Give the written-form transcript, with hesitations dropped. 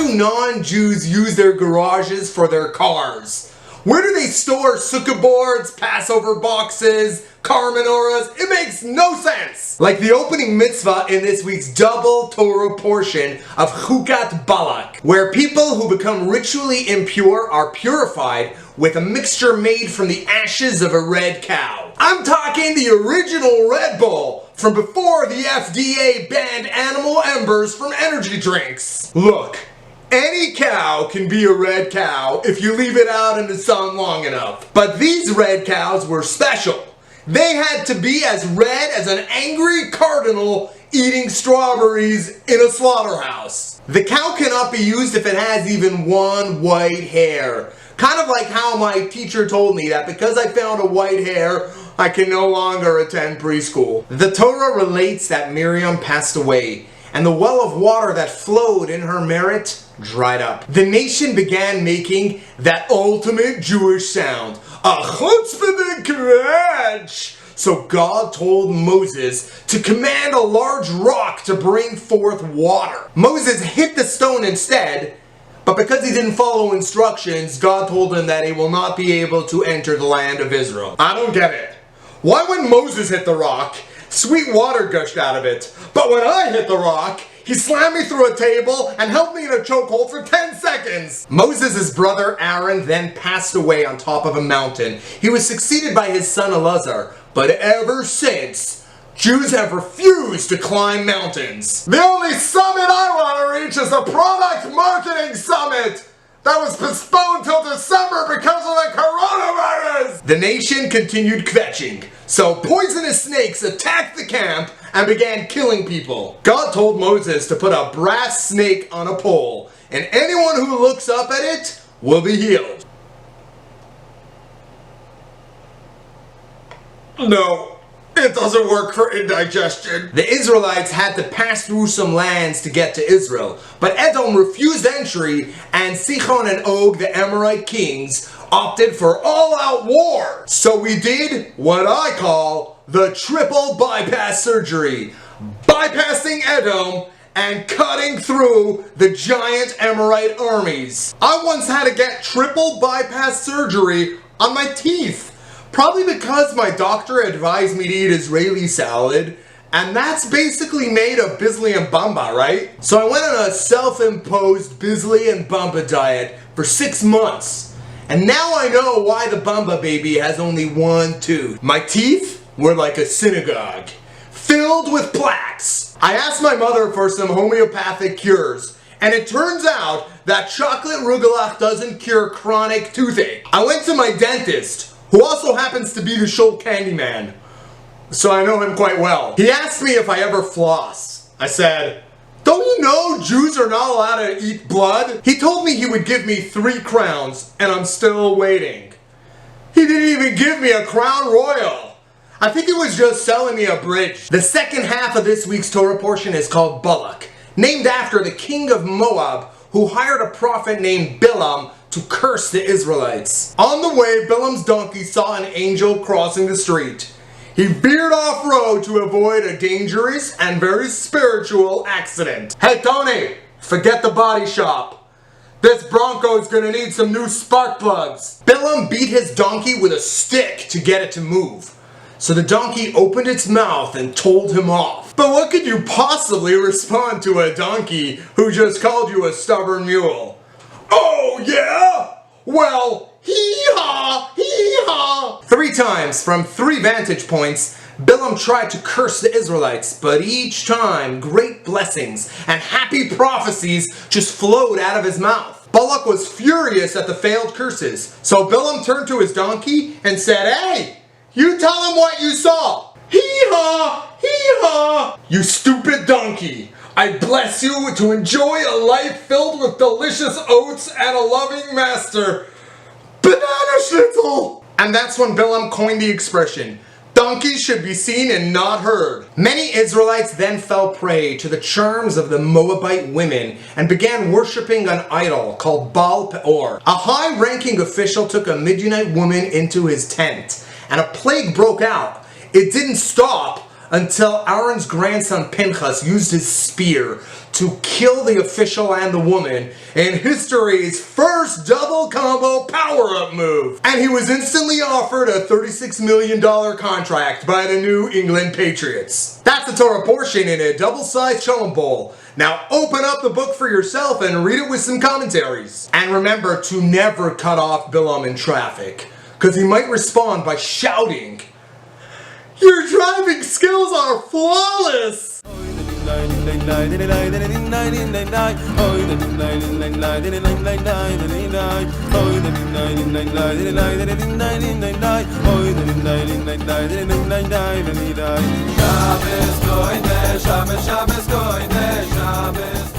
do non-Jews use their garages for their cars? Where do they store sukkah boards, Passover boxes, car menorahs? It makes no sense! Like the opening mitzvah in this week's double Torah portion of Chukat Balak, where people who become ritually impure are purified with a mixture made from the ashes of a red cow. I'm talking the original Red Bull from before the FDA banned animal embers from energy drinks. Look. Any cow can be a red cow if you leave it out in the sun long enough. But these red cows were special. They had to be as red as an angry cardinal eating strawberries in a slaughterhouse. The cow cannot be used if it has even one white hair. Kind of like how my teacher told me that because I found a white hair, I can no longer attend preschool. The Torah relates that Miriam passed away, and the well of water that flowed in her merit dried up. The nation began making that ultimate Jewish sound, a chutzpah kvetch. So God told Moses to command a large rock to bring forth water. Moses hit the stone instead, but because he didn't follow instructions, God told him that he will not be able to enter the land of Israel. I don't get it. Why when Moses hit the rock, sweet water gushed out of it, but when I hit the rock, he slammed me through a table and held me in a chokehold for 10 seconds. Moses' brother Aaron then passed away on top of a mountain. He was succeeded by his son Elazar, but ever since, Jews have refused to climb mountains. The only summit I want to reach is the product marketing summit. That was postponed till December because of the coronavirus! The nation continued kvetching, so poisonous snakes attacked the camp and began killing people. God told Moses to put a brass snake on a pole, and anyone who looks up at it will be healed. No. It doesn't work for indigestion. The Israelites had to pass through some lands to get to Israel, but Edom refused entry, and Sichon and Og, the Amorite kings, opted for all-out war. So we did what I call the triple bypass surgery, bypassing Edom and cutting through the giant Amorite armies. I once had to get triple bypass surgery on my teeth. Probably because my doctor advised me to eat Israeli salad, and that's basically made of Bisley and Bamba, right? So I went on a self-imposed Bisley and Bamba diet for 6 months, and now I know why the Bamba baby has only one tooth. My teeth were like a synagogue, filled with plaques. I asked my mother for some homeopathic cures, and it turns out that chocolate rugelach doesn't cure chronic toothache. I went to my dentist, who also happens to be the Shul Candyman, so I know him quite well. He asked me if I ever floss. I said, "Don't you know Jews are not allowed to eat blood?" He told me he would give me 3 crowns, and I'm still waiting. He didn't even give me a crown royal. I think he was just selling me a bridge. The second half of this week's Torah portion is called Balak, named after the king of Moab, who hired a prophet named Bilam to curse the Israelites. On the way, Bilam's donkey saw an angel crossing the street. He veered off-road to avoid a dangerous and very spiritual accident. "Hey Tony, forget the body shop. This Bronco's gonna need some new spark plugs." Bilam beat his donkey with a stick to get it to move. So the donkey opened its mouth and told him off. But what could you possibly respond to a donkey who just called you a stubborn mule? "Oh yeah? Well, hee-haw, hee-haw." 3 times from 3 vantage points, Bilam tried to curse the Israelites, but each time great blessings and happy prophecies just flowed out of his mouth. Balak was furious at the failed curses, so Bilam turned to his donkey and said, "Hey, you tell him what you saw." "Hee-haw, hee-haw." "You stupid donkey. I bless you to enjoy a life filled with delicious oats and a loving master. Banana schnitzel!" And that's when Bilam coined the expression, "Donkeys should be seen and not heard." Many Israelites then fell prey to the charms of the Moabite women and began worshipping an idol called Baal Peor. A high-ranking official took a Midianite woman into his tent, and a plague broke out. It didn't stop until Aaron's grandson Pinchas used his spear to kill the official and the woman in history's first double combo power-up move. And he was instantly offered a $36 million contract by the New England Patriots. That's the Torah portion in a double-sized Cholent bowl. Now open up the book for yourself and read it with some commentaries. And remember to never cut off Bilam in traffic, because he might respond by shouting, "Your driving skills are flawless!" Shabbos,